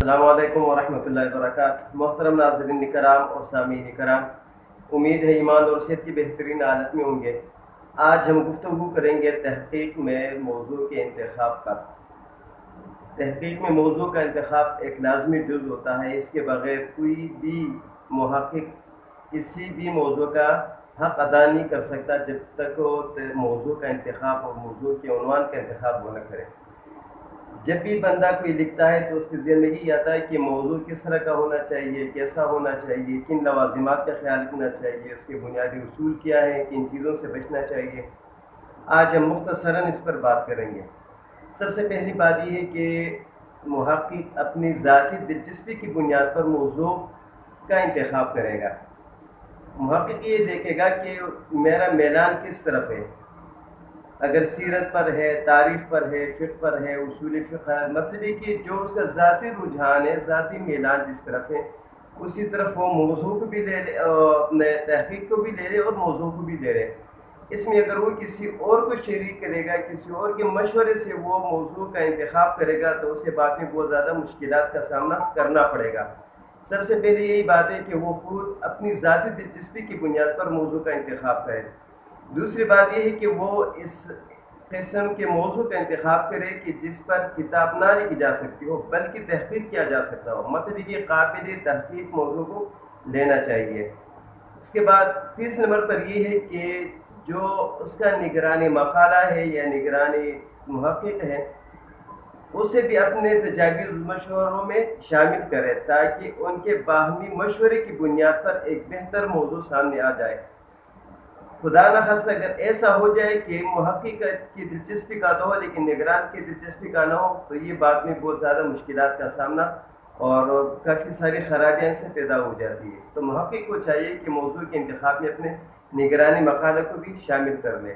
السلام علیکم ورحمۃ اللہ وبرکاتہ۔ محترم ناظرین کرام اور سامعین کرام، امید ہے ایمان اور صحت کی بہترین حالت میں ہوں گے۔ آج ہم گفتگو کریں گے تحقیق میں موضوع کے انتخاب پر۔ تحقیق میں موضوع کا انتخاب ایک لازمی جز ہوتا ہے، اس کے بغیر کوئی بھی محقق کسی بھی موضوع کا حق ادا نہیں کر سکتا جب تک وہ موضوع کا انتخاب اور موضوع کے عنوان کا انتخاب وہ نہ کرے۔ جب بھی بندہ کوئی لکھتا ہے تو اس کے ذہن میں یہی آتا ہے کہ موضوع کس طرح کا ہونا چاہیے، کیسا ہونا چاہیے، کن لوازمات کا خیال رکھنا چاہیے، اس کے بنیادی اصول کیا ہیں، کن چیزوں سے بچنا چاہیے۔ آج ہم مختصراً اس پر بات کریں گے۔ سب سے پہلی بات یہ ہے کہ محقق اپنی ذاتی دلچسپی کی بنیاد پر موضوع کا انتخاب کرے گا۔ محقق یہ دیکھے گا کہ میرا میلان کس طرف ہے، اگر سیرت پر ہے، تاریخ پر ہے، فقہ پر ہے، اصول فقہ ہے، مطلب یہ کہ جو اس کا ذاتی رجحان ہے، ذاتی میلان جس طرف ہے اسی طرف وہ موضوع کو بھی لے لے، اپنے تحقیق کو بھی لے لے اور موضوع کو بھی لے لے۔ اس میں اگر وہ کسی اور کو شریک کرے گا، کسی اور کے مشورے سے وہ موضوع کا انتخاب کرے گا تو اسے بعد میں بہت زیادہ مشکلات کا سامنا کرنا پڑے گا۔ سب سے پہلے یہی بات ہے کہ وہ خود اپنی ذاتی دلچسپی کی بنیاد پر موضوع کا انتخاب کرے۔ دوسری بات یہ ہے کہ وہ اس قسم کے موضوع کا انتخاب کرے کہ جس پر کتاب نہ لکھی جا سکتی ہو بلکہ تحقیق کیا جا سکتا ہو، مطلب یہ قابل تحقیق موضوع کو لینا چاہیے۔ اس کے بعد تیسرے نمبر پر یہ ہے کہ جو اس کا نگرانی مقالہ ہے یا نگرانی محقق ہے اسے بھی اپنے تجاویز مشوروں میں شامل کرے تاکہ ان کے باہمی مشورے کی بنیاد پر ایک بہتر موضوع سامنے آ جائے۔ خدا نخواستہ اگر ایسا ہو جائے کہ محقق کی دلچسپی کا تو ہو لیکن نگران کی دلچسپی کا نہ ہو تو یہ بعد میں بہت زیادہ مشکلات کا سامنا اور کافی ساری خرابیاں سے پیدا ہو جاتی ہے۔ تو محقق کو چاہیے کہ موضوع کے انتخاب میں اپنے نگرانی مقالہ کو بھی شامل کر لے۔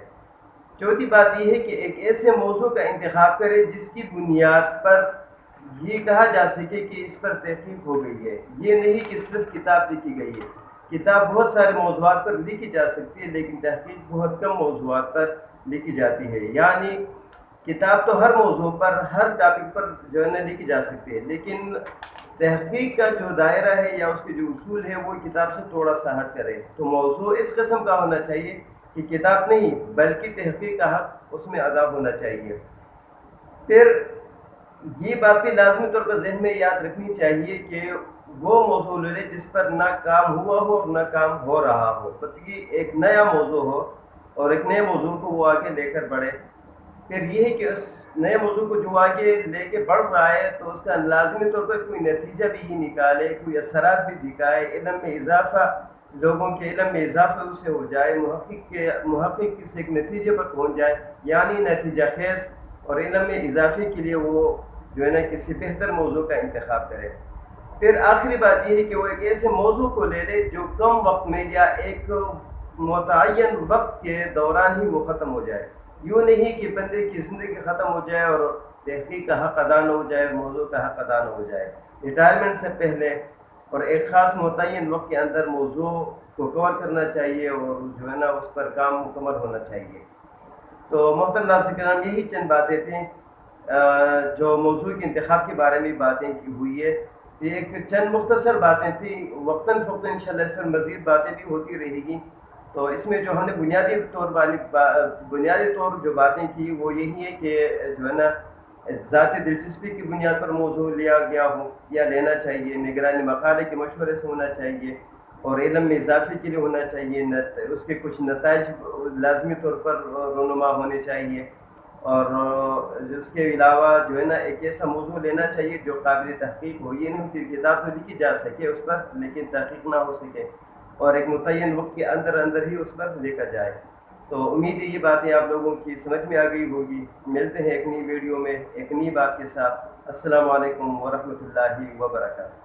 چوتھی بات یہ ہے کہ ایک ایسے موضوع کا انتخاب کرے جس کی بنیاد پر یہ کہا جا سکے کہ اس پر تحقیق ہو گئی ہے۔ یہ نہیں کہ صرف کتاب لکھی گئی ہے، کتاب بہت سارے موضوعات پر لکھی جا سکتی ہے لیکن تحقیق بہت کم موضوعات پر لکھی جاتی ہے۔ یعنی کتاب تو ہر موضوع پر، ہر ٹاپک پر جو ہے نا لکھی جا سکتی ہے، لیکن تحقیق کا جو دائرہ ہے یا اس کے جو اصول ہے وہ کتاب سے تھوڑا سا ہٹ کرے۔ تو موضوع اس قسم کا ہونا چاہیے کہ کتاب نہیں بلکہ تحقیق کا حق اس میں ادا ہونا چاہیے۔ پھر یہ بات بھی لازمی طور پر ذہن میں یاد رکھنی چاہیے کہ وہ موضوع لے لے جس پر نہ کام ہوا ہو اور نہ کام ہو رہا ہو، بلکہ ایک نیا موضوع ہو اور ایک نئے موضوع کو وہ آگے لے کر بڑھے۔ پھر یہ ہے کہ اس نئے موضوع کو جو آگے لے کے بڑھ رہا ہے تو اس کا لازمی طور پر کوئی نتیجہ بھی نکالے، کوئی اثرات بھی دکھائے، علم میں اضافہ، لوگوں کے علم میں اضافہ اس سے ہو جائے، محقق سے ایک نتیجے پر پہنچ جائے، یعنی نتیجہ خیز اور علم میں اضافے کے لیے وہ جو ہے نا کسی بہتر موضوع کا انتخاب کرے۔ پھر آخری بات یہ ہے کہ وہ ایک ایسے موضوع کو لے لے جو کم وقت میں یا ایک متعین وقت کے دوران ہی وہ ختم ہو جائے۔ یوں نہیں کہ بندے کی زندگی ختم ہو جائے اور تحقیق کا حق ادا نہ ہو جائے، موضوع کا حق ادا نہ ہو جائے۔ ریٹائرمنٹ سے پہلے اور ایک خاص متعین وقت کے اندر موضوع کو کور کرنا چاہیے اور جو ہے نا اس پر کام مکمل ہونا چاہیے۔ تو محترم ناظرین کرام، یہی چند باتیں تھیں جو موضوع کے انتخاب کے بارے میں باتیں کی ہوئی ہے۔ ایک چند مختصر باتیں تھیں، وقتاً فوقتاً انشاءاللہ اس پر مزید باتیں بھی ہوتی رہے گی۔ تو اس میں جو ہم نے بنیادی طور جو باتیں کی وہ یہی ہے کہ جو ہے نا ذاتی دلچسپی کی بنیاد پر موضوع لیا گیا ہو یا لینا چاہیے، نگرانی مقالے کے مشورے سے ہونا چاہیے اور علم میں اضافے کے لیے ہونا چاہیے، اس کے کچھ نتائج لازمی طور پر رونما ہونے چاہیے، اور اس کے علاوہ جو ہے نا ایک ایسا موضوع لینا چاہیے جو قابل تحقیق ہو۔ یہ نہیں کہ کتاب تو لکھی جا سکے اس پر لیکن تحقیق نہ ہو سکے، اور ایک متعین وقت کے اندر ہی اس پر لکھا جائے۔ تو امید ہے یہ باتیں آپ لوگوں کی سمجھ میں آ گئی ہوگی۔ ملتے ہیں ایک نئی ویڈیو میں ایک نئی بات کے ساتھ۔ السلام علیکم ورحمۃ اللہ وبرکاتہ۔